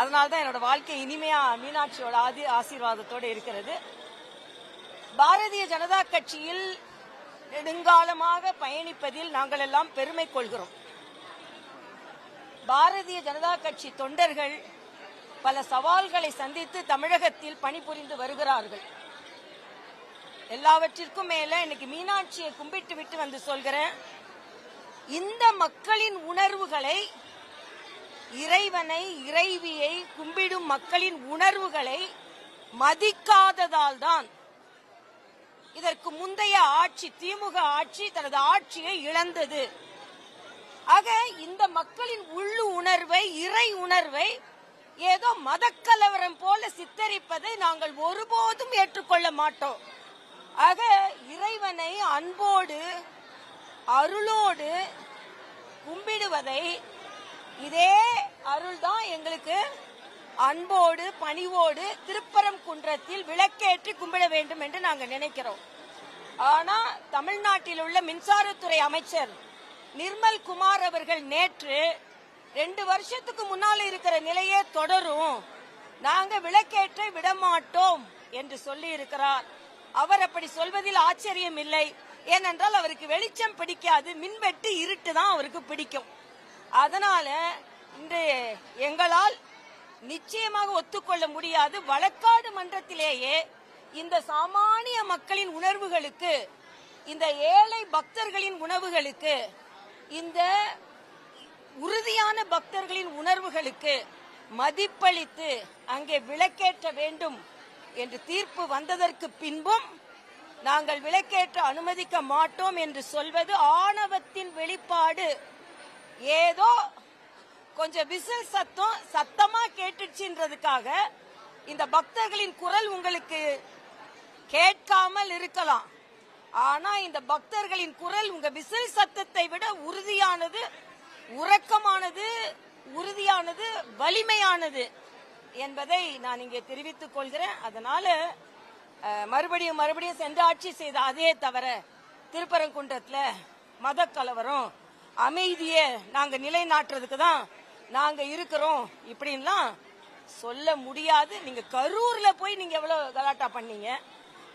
அதனால்தான் என்னோட வாழ்க்கை இனிமையா மீனாட்சியோட ஆசீர்வாதத்தோடு இருக்கிறது. பாரதிய ஜனதா கட்சியில் நெடுங்காலமாக பயணிப்பதில் நாங்கள் எல்லாம் பெருமை கொள்கிறோம். பாரதிய ஜனதா கட்சி தொண்டர்கள் பல சவால்களை சந்தித்து தமிழகத்தில் பணிபுரிந்து வருகிறார்கள். எல்லாவற்றிற்கும் மேல இன்னைக்கு மீனாட்சியை கும்பிட்டு விட்டு வந்து சொல்கிறேன், இந்த மக்களின் உணர்வுகளை, இறைவனை இறைவியை கும்பிடும் மக்களின் உணர்வுகளை மதிக்காததால் தான் இதற்கு முந்தைய ஆட்சி, திமுக ஆட்சி தனது ஆட்சியை இழந்தது. ஆக இந்த மக்களின் உள்ளு உணர்வை, இறை உணர்வை ஏதோ மதக்கலவரம் போல சித்தரிப்பதை நாங்கள் ஒருபோதும் ஏற்றுக்கொள்ள மாட்டோம். ஆக இறைவனை அன்போடு அருளோடு கும்பிடுவதை, இதே அருள்தான் எங்களுக்கு அன்போடு பணிவோடு திருப்பரங்குன்றத்தில் விளக்கேற்றி கும்பிட வேண்டும் என்று நாங்கள் நினைக்கிறோம். ஆனா தமிழ்நாட்டில் உள்ள மின்சாரத்துறை அமைச்சர் நிர்மல் குமார் அவர்கள் நேற்று 2 வருஷத்துக்கு முன்னால் இருக்கிற நிலையே தொடரும், நாங்க விளக்கேற்ற விடமாட்டோம் என்று சொல்லி இருக்கிறார். அவர் அப்படி சொல்வதில் ஆச்சரியம் இல்லை. ஏனென்றால் அவருக்கு வெளிச்சம் பிடிக்காது, மின்வெட்டு இருட்டு தான் அவருக்கு பிடிக்கும். அதனால இன்று எங்களால் நிச்சயமாக ஒத்துக்கொள்ள முடியாது. வழக்காடு மன்றத்திலேயே இந்த சாமானிய மக்களின் உணர்வுகளுக்கு, இந்த ஏழை பக்தர்களின் உணர்வுகளுக்கு, இந்த உறுதியான பக்தர்களின் உணர்வுகளுக்கு மதிப்பளித்து அங்கே விளக்கேற்ற வேண்டும் என்று தீர்ப்பு வந்ததற்கு பின்பும் நாங்கள் விளக்கேற்ற அனுமதிக்க மாட்டோம் என்று சொல்வது ஆணவத்தின் வெளிப்பாடு. ஏதோ கொஞ்சம் விசில் சத்தம் சத்தமா கேட்டுச்சுன்றதுக்காக இந்த பக்தர்களின் குரல் உங்களுக்கு கேட்காமல் இருக்கலாம். ஆனா இந்த பக்தர்களின் குரல் உங்க விசில் சத்தத்தை விட உறுதியானது, உறக்கமானது, உறுதியானது, வலிமையானது என்பதை நான் இங்கே தெரிவித்துக் கொள்கிறேன். அதனால மறுபடியும் சென்று ஆட்சி செய்த அதே தவிர திருப்பரங்குன்றத்துல மத கலவரம், அமைதியை நாங்க நிலைநாட்டுறதுக்கு தான் நாங்க இருக்கிறோம் இப்படின்லாம் சொல்ல முடியாது. நீங்க கரூர்ல போய் நீங்க எவ்வளவு கலாட்டா பண்ணீங்க,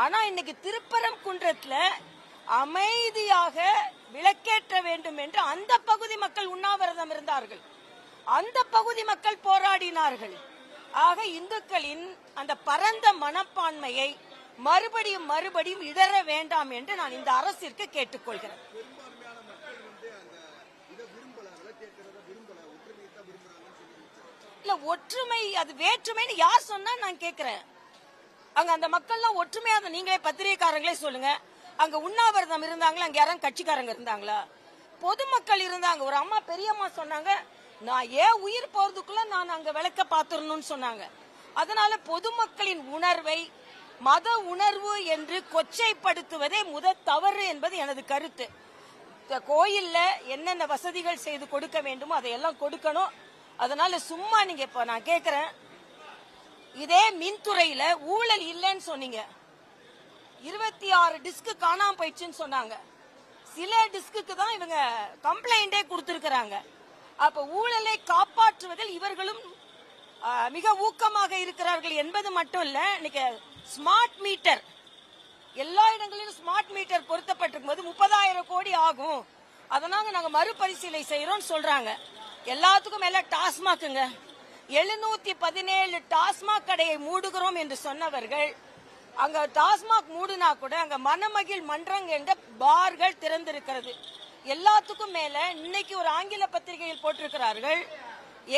ஆனா இன்னைக்கு திருப்பரங்குன்றத்துல அமைதியாக விளக்கேற்ற வேண்டும் என்று அந்த பகுதி மக்கள் உண்ணாவிரதம் இருந்தார்கள், அந்த பகுதி மக்கள் போராடினார்கள். ஆக இந்துக்களின் அந்த பரந்த மனப்பான்மையை மறுபடியும் இடர வேண்டாம் என்று நான் இந்த அரசிற்கு கேட்டுக்கொள்கிறேன். இல்ல ஒற்றுமை, அது வேற்றுமைன்னு யார் சொன்னா நான் கேட்கிறேன். அங்க அந்த மக்கள்லாம் ஒற்றுமையா, நீங்களே பத்திரிகைக்காரங்களே சொல்லுங்க. அங்க உண்ணாவிரதம் இருந்தாங்களா? அங்க யாரும் கட்சிக்காரங்க இருந்தாங்களா? பொதுமக்கள் இருந்தாங்க. ஒரு அம்மா, பெரியம்மா சொன்னாங்க, நான் ஏன் உயிர் போறதுக்குள்ள நான் அங்க விளக்க பாத்துறணும்னு சொன்னாங்க. அதனால பொதுமக்களின் உணர்வை மத உணர்வு என்று கொச்சைப்படுத்துவதே தவறு என்பது எனது கருத்து. கோயில்ல என்னென்ன வசதிகள் செய்து கொடுக்க வேண்டுமோ அதையெல்லாம் கொடுக்கணும். அதனால சும்மா நீங்க, இப்ப நான் கேக்குறேன், இதே மின்துறையில ஊழல் இல்லைன்னு சொன்னீங்க, 26 டிஸ்க் காணாம போயிடுச்சுன்னு சொன்னாங்க. சில டிஸ்க்கு தான் இவங்க கம்ப்ளைண்டே கொடுத்திருக்கிறாங்க. அப்ப ஊழலை காப்பாற்றுவதில் இவர்களும் மிக ஊக்கமாக இருக்கிறார்கள் என்பது மட்டும் இல்ல. இன்னைக்கு ஸ்மார்ட் மீட்டர், எல்லா இடங்களிலும் ஸ்மார்ட் மீட்டர் பொருத்தப்பட்டிருக்கும் போது 30,000 கோடி ஆகும், அதனால நாங்க மறுபரிசீலனை செய்யறோம் சொல்றாங்க. எல்லாத்துக்கும் மேல டாஸ்மாக்குங்க, 717 டாஸ்மாக் கடையை மூடுகிறோம் என்று சொன்னவர்கள், அங்க டாஸ்மாக் மூடுனா கூட அங்க மனமகிழ் மன்றங் என்ற பார்கள் திறந்திருக்கிறது. எல்லாத்துக்கும் மேல இன்னைக்கு ஒரு ஆங்கில பத்திரிகையில் போட்டிருக்கிறார்கள்,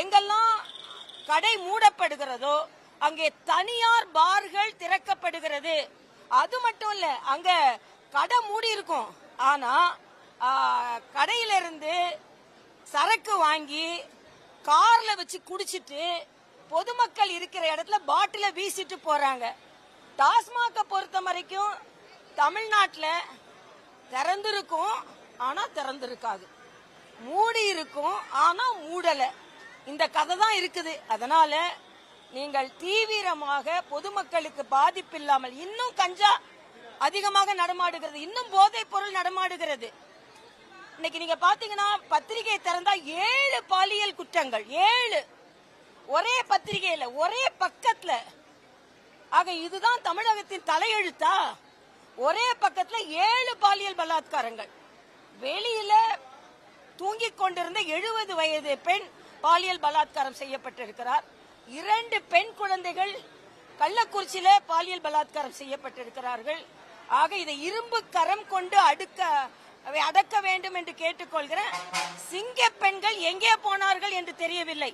எங்கெல்லாம் கடை மூடப்படுகிறதோ அங்கே தனியார் பார்கள் திறக்கப்படுகிறது. அது மட்டும் இல்ல, அங்க கடை மூடி இருக்கும், ஆனா கடையிலிருந்து சரக்கு வாங்கி கார்ல வச்சு குடிச்சிட்டு பொதுமக்கள் இருக்கிற இடத்துல பாட்டில வீசிட்டு போறாங்க. டாஸ்மாக பொறுத்த வரைக்கும் தமிழ்நாட்டில் திறந்திருக்கும், ஆனா திறந்திருக்காது, மூடி இருக்கும், ஆனா மூடல. இந்த கதை தான் இருக்குது. அதனால நீங்கள் தீவிரமாக பொதுமக்களுக்கு பாதிப்பில்லாமல், இன்னும் கஞ்சா அதிகமாக நடமாடுகிறது, இன்னும் போதைப் பொருள் நடமாடுகிறது. இன்னைக்கு நீங்க பாத்தீங்கன்னா பத்திரிகை திறந்தா 7 பாலியல் குற்றங்கள், 7 ஒரே பத்திரிகையில ஒரே பக்கத்துல. ஆக இதுதான் தமிழகத்தின் தலையெழுத்தா? ஒரே பக்கத்துல 7 பாலியல் பலாத்காரங்கள். வெளியில தூங்கிக் கொண்டிருந்த 70 வயது பெண் பாலியல் பலாத்காரம் செய்யப்பட்டிருக்கிறார். 2 பெண் குழந்தைகள் கள்ளக்குறிச்சியில பாலியல் பலாத்காரம் செய்யப்பட்டிருக்கிறார்கள். ஆக இதை இரும்பு கரம் கொண்டு அடக்க வேண்டும் என்று கேட்டுக்கொள்கிறேன். சிங்க பெண்கள் எங்கே போனார்கள் என்று தெரியவில்லை.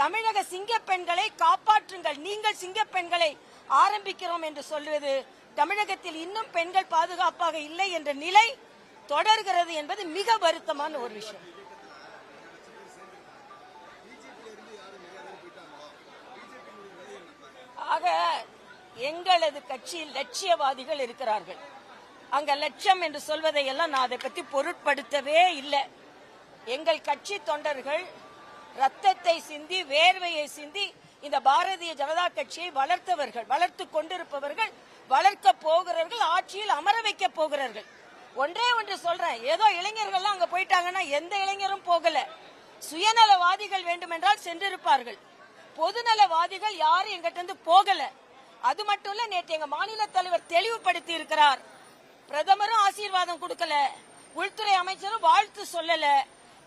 தமிழக சிங்க பெண்களை காப்பாற்றுங்கள். நீங்கள் சிங்க பெண்களை ஆரம்பிக்கிறோம் என்று சொல்வது தமிழகத்தில் இன்னும் பெண்கள் பாதுகாப்பாக இல்லை என்ற நிலை தொடர்கிறது என்பது மிக வருத்தமான ஒரு விஷயம். ஆக எங்களது கட்சியில் லட்சியவாதிகள் இருக்கிறார்கள். அங்க லட்சம் என்று சொல்வதை எல்லாம் நான் அதை பத்தி பொருட்படுத்தவே இல்லை. எங்கள் கட்சி தொண்டர்கள் ரத்தத்தை சிந்தி வேர்வையை சிந்தி இந்த பாரதிய ஜனதா கட்சியை வளர்த்தவர்கள், வளர்த்து கொண்டிருப்பவர்கள், வளர்க்க போகிறவர்கள், ஆட்சியில் அமர வைக்க போகிறார்கள். ஒன்றே ஒன்று சொல்றேன், ஏதோ இளைஞர்கள் அங்க போயிட்டாங்கன்னா எந்த இளைஞரும் போகல. சுயநலவாதிகள் வேண்டுமென்றால் சென்றிருப்பார்கள். பொதுநலவாதிகள் யாரும் எங்கிட்ட இருந்து போகல. அது மட்டும் இல்ல, நேற்று எங்க மாநில தலைவர் தெளிவுபடுத்தி இருக்கிறார். பிரதமரும் ஆசீர்வாதம் கொடுக்கல, உள்துறை அமைச்சரும் வாழ்த்து சொல்லல.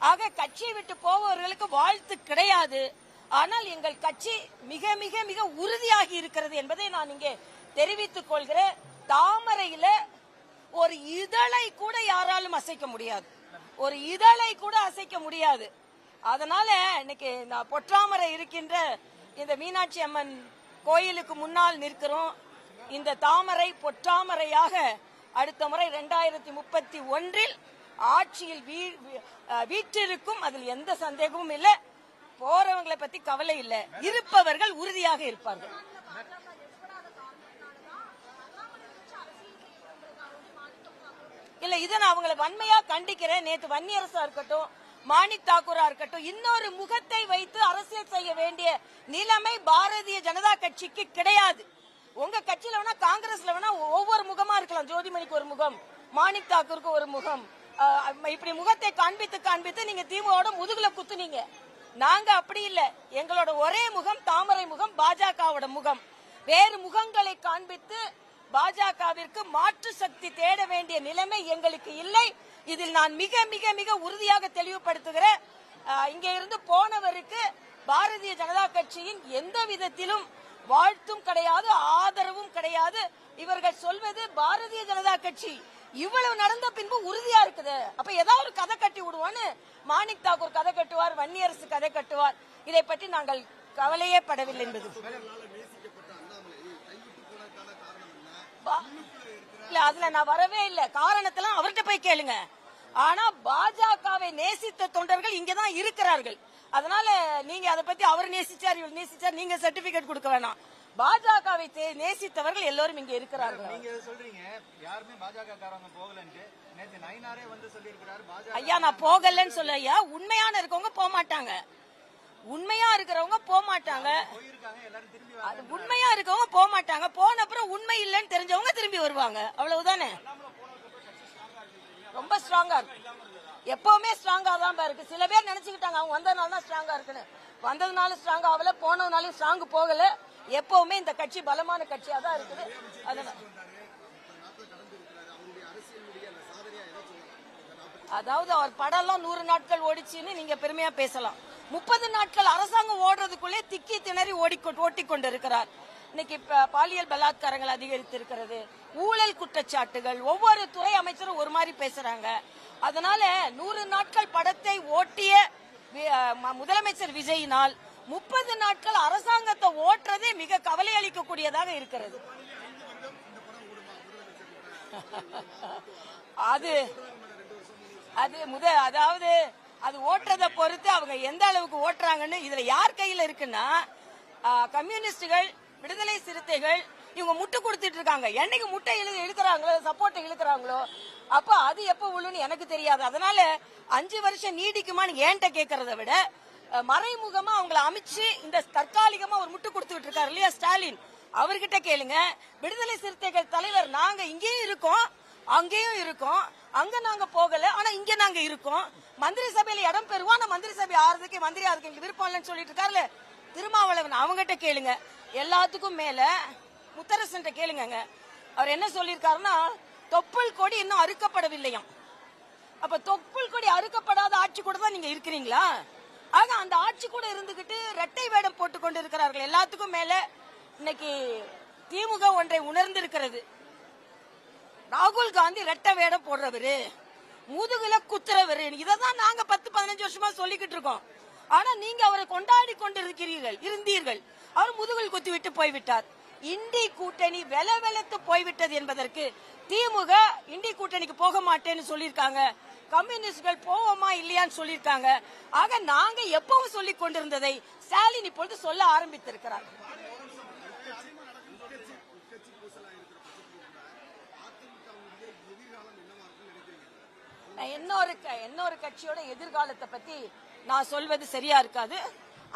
ஆக கட்சியை விட்டு போபவர்களுக்கு வாழ்த்து கிடையாது. ஆனால் எங்கள் கட்சி மிக மிக மிக உறுதியாகி இருக்கிறது என்பதை நான் இங்கே தெரிவித்துக் கொள்கிறேன். தாமரையில ஒரு இதழை கூட யாராலும் அசைக்க முடியாது, ஒரு இதழை கூட அசைக்க முடியாது. அதனால இன்னைக்கு பொற்றாமரை இருக்கின்ற இந்த மீனாட்சி அம்மன் கோயிலுக்கு முன்னால் நிற்கிறோம். இந்த தாமரை பொற்றாமரையாக அடுத்த முறை 2031 ஆட்சியில் வீற்றிருக்கும். அதில் எந்த சந்தேகமும் இல்லை. போறவங்களை பத்தி கவலை இல்லை, இருப்பவர்கள் உறுதியாக இருப்பார்கள். இல்ல, இதை நான் அவங்களை வன்மையா கண்டிக்கிறேன். நேற்று வன்னியரசா இருக்கட்டும், மாணிக் தாக்கூரா இருக்கட்டும், இன்னொரு முகத்தை வைத்து அரசியல் செய்ய வேண்டிய நிலைமை பாரதிய ஜனதா கட்சிக்கு கிடையாது. உங்க கட்சியில வேணா, காங்கிரஸ்ல வேணா ஒவ்வொரு முகமா இருக்கலாம். ஜோதிமணிக்கு ஒரு முகம், மாணிக் தாக்கூருக்கு ஒரு முகம், இப்படி முகத்தை காண்பித்து காண்பித்து நீங்க திமுக முதுகுல குத்துனீங்க. நாங்க அப்படி இல்ல. எங்களோட ஒரே முகம் தாமரை முகம், பாஜகவோட முகம். வேறு முகங்களை காண்பித்து பாஜகவிற்கு மாற்று சக்தி தேட வேண்டிய நிலைமை எங்களுக்கு இல்லை. இதில் நான் மிக மிக மிக உறுதியாக தெளிவுபடுத்துகிறேன். இங்கே இருந்து போனவருக்கு பாரதிய ஜனதா கட்சியின் எந்த விதத்திலும் வாழ்த்தும் கிடையாது, ஆதரவும் கிடையாது. இவர்கள் சொல்வது பாரதிய ஜனதா கட்சி இவ்வளவு நடந்த பின்பு உறுதியா இருக்குது. அப்ப ஏதாவது ஒரு கதை கட்டி விடுவான்னு மாணிக் தாக்கூர் கதை கட்டுவார், வன்னியரசு கதை கட்டுவார். இதை பற்றி நாங்கள் கவலையே படவில்லை என்பது இல்ல. அதுல நான் வரவே இல்லை. காரணத்தெல்லாம் அவர்கிட்ட போய் கேளுங்க. ஆனா பாஜகவை நேசித்த தொண்டர்கள் இங்கதான் இருக்கிறார்கள். அதனால நீங்க அதை பத்தி அவர் நேசிச்சார் இவர் நேசிச்சார் நீங்க சர்டிபிகேட் கொடுக்க வேணாம். பாஜகவை நேசித்தவர்கள் எல்லோரும் இங்க இருக்கிறார்கள். நீங்க சொல்றீங்க யாருமே பாஜக காரங்க போகலன்னு. நேத்து நயினாரே வந்து சொல்லியிருக்கிறார். ஐயா, நான் போகலன்னு சொல்ல ஐயா. உண்மையான இருக்கவங்க போக மாட்டாங்க, உண்மையா இருக்கிறவங்க போக மாட்டாங்க. உண்மையா இருக்கவங்க போக மாட்டாங்க. போன அப்புறம் உண்மை இல்லைன்னு தெரிஞ்சவங்க திரும்பி வருவாங்க. அவ்வளவுதானே. ரொம்ப ஸ்ட்ராங்கா இருக்கு, எப்பவுமே ஸ்ட்ராங்கா தான் இருக்கு. சில பேர் நினைச்சுக்கிட்டாங்க அவங்க வந்ததுனால தான் ஸ்ட்ராங்கா இருக்குன்னு. வந்ததுனால ஸ்ட்ராங் ஆகல, போனதுனாலும் ஸ்ட்ராங் போகல. எப்பவுமே இந்த கட்சி பலமான கட்சியா தான் இருக்குது. அதாவது அவர் படம்லாம் 100 நாட்கள் ஓடிச்சுன்னு நீங்க பெருமையா பேசலாம். 30 நாட்கள் அரசாங்கம் ஓடுறதுக்குள்ளே திக்கி திணறி ஓட்டிக்கொண்டு இருக்கிறார். இன்னைக்கு பாலியல் பலாத்காரங்கள் அதிகரித்திருக்கிறது, ஊழல் குற்றச்சாட்டுகள், ஒவ்வொரு துறை அமைச்சரும் ஒரு மாதிரி பேசுறாங்க. அதனால 100 நாட்கள் படத்தை ஓட்டிய முதலமைச்சர் விஜயினால் 30 நாட்கள் அரசாங்கத்தை ஓட்டுறதே மிக கவலை அளிக்கக்கூடியதாக இருக்கிறது. அதாவது அது ஓட்டுறதை பொறுத்து அவங்க எந்த அளவுக்கு ஓட்டுறாங்கன்னு இதுல யார் கையில இருக்குன்னா, கம்யூனிஸ்டுகள், விடுதலை சிறுத்தைகள் இவங்க முட்டு கொடுத்துட்டு இருக்காங்க. என்னைக்கு முட்டை இழுக்கிறாங்களோ, சப்போர்ட்டை இழுக்கிறாங்களோ, அப்ப அது எப்ப விழுன்னு எனக்கு தெரியாது. அதனால 5 வருஷம் நீடிக்குமான்னு ஏன்ட்ட கேட்கறத விட மறைமுகமா அவங்களை அமைச்சு இந்த தற்காலிகமா ஒரு முட்டு கொடுத்துட்டு இருக்காரு இல்லையா ஸ்டாலின், அவர்கிட்ட கேளுங்க. விடுதலை சிறுத்தைகள் தலைவர் நாங்க இங்கேயும் இருக்கோம், அங்கேயும் இருக்கோம், அங்க நாங்க போகல, ஆனா இங்க நாங்க இருக்கோம். மந்திரி சபையில இடம் பெறுவோம், ஆனா மந்திரி சபை ஆறதுக்கு மந்திரி ஆறதுக்கு விருப்பம் இல்லைன்னு சொல்லிட்டு இருக்காருல்ல. திருமாவளவன் அவங்ககிட்ட கேளுங்க. எல்லாத்துக்கும் மேல முத்தரசன் கேளுங்க. அவர் என்ன சொல்லியிருக்காருன்னா, தொப்புள் கொடி இன்னும் அறுக்கப்படவில்லையாம். அப்ப தொப்புள் கொடி அறுக்கப்படாத ஆட்சி கூட தான் நீங்க இருக்கிறீங்களா? ஆக அந்த ஆட்சி கூட இருந்துகிட்டு இரட்டை வேடம் போட்டுக் கொண்டு இருக்கிறார்கள். எல்லாத்துக்கும் மேல இன்னைக்கு திமுக ஒன்றை உணர்ந்திருக்கிறது. ராகுல் காந்தி இரட்டை வேடம் போடுறவரு, முதுகுல குத்துறவரு. இததான் நாங்க 10-15 வருஷமா சொல்லிக்கிட்டு இருக்கோம். ஆனா நீங்க அவரை கொண்டாடி கொண்டு இருந்தீர்கள். அவர் முதுகில் குத்தி விட்டு போய்விட்டார். இண்டி கூட்டணி வெலவெலத்து போய்விட்டது என்பதற்கு திமுக இண்டி கூட்டணிக்கு போக மாட்டேன்னு சொல்லியிருக்காங்க. கம்யூனிஸ்டுகள் போவோமா இல்லையான்னு சொல்லியிருக்காங்க. ஆக நாங்க எப்பவும் சொல்லிக் கொண்டிருந்ததை ஸ்டாலின் இப்பொழுது சொல்ல ஆரம்பித்திருக்கிறார். இன்னொரு கட்சியோட எதிர்காலத்தை பத்தி நான் சொல்வது சரியா இருக்காது.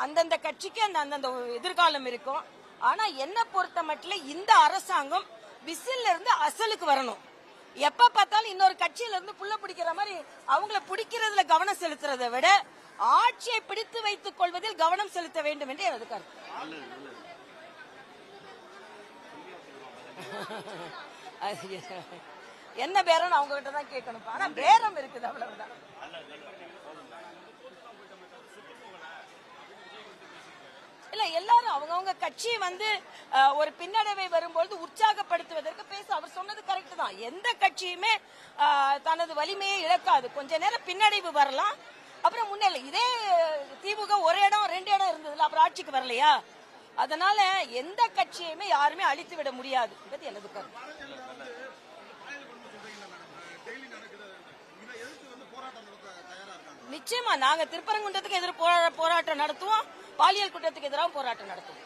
அந்தந்த கட்சிக்கு அந்தந்த எதிர்காலம் இருக்கும். ஆனா என்ன பொறுத்த மட்டும் இந்த அரசாங்கம் விசில்ல இருந்து அசலுக்கு வரணும். எப்ப பார்த்தாலும் இன்னொரு கட்சியில இருந்து புள்ள பிடிக்கிற மாதிரி அவங்கள பிடிக்கிறதுல கவனம் செலுத்துறதை விட ஆட்சியை பிடித்து வைத்துக் கொள்வதில் கவனம் செலுத்த வேண்டும் என்று எனது கருத்து. என்ன பேரம் அவங்க கிட்ட தான் கேட்கணும். ஆனா பேரம் இருக்குது, அவ்வளவுதான். இல்ல, எல்லாரும் அவங்கவுங்க கட்சி ஒரு பின்னடைவை வரும்போது உற்சாகப்படுத்துவதற்கு பேச அவர் சொன்னது கரெக்ட் தான். எந்த கட்சியுமே தனது வலிமையை இழக்காது. கொஞ்ச நேரம் பின்னடைவு வரலாம், அப்புறம் முன்னேறல. இதே திமுக ஒரு இடம் 2 இடம் இருந்ததுல, அப்புறம் ஆட்சிக்கு வரலையா? அதனால எந்த கட்சியுமே யாருமே அழித்து விட முடியாது என்பது எனது கருத்து. நிச்சயமா நாங்க திருப்பரங்குன்றத்துக்கு எதிராக போராட்டம் நடத்துவோம், பாலியல் குற்றத்துக்கு எதிராக போராட்டம் நடத்துவோம்.